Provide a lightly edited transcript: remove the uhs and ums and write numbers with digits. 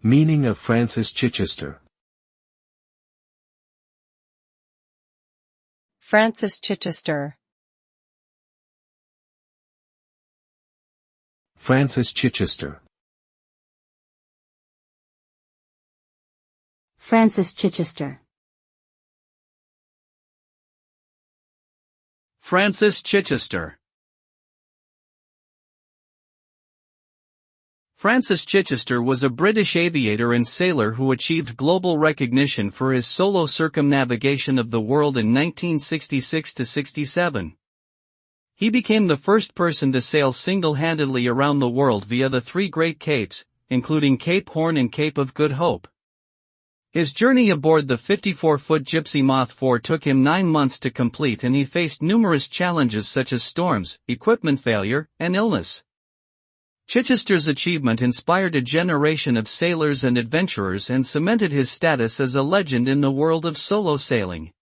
Meaning of Francis Chichester. Francis Chichester. Francis Chichester. Francis Chichester. Francis Chichester. Francis Chichester was a British aviator and sailor who achieved global recognition for his solo circumnavigation of the world in 1966–67. He became the first person to sail single-handedly around the world via the three Great Capes, including Cape Horn and Cape of Good Hope. His journey aboard the 54-foot Gypsy Moth 4 took him 9 months to complete, and he faced numerous challenges such as storms, equipment failure, and illness. Chichester's achievement inspired a generation of sailors and adventurers and cemented his status as a legend in the world of solo sailing.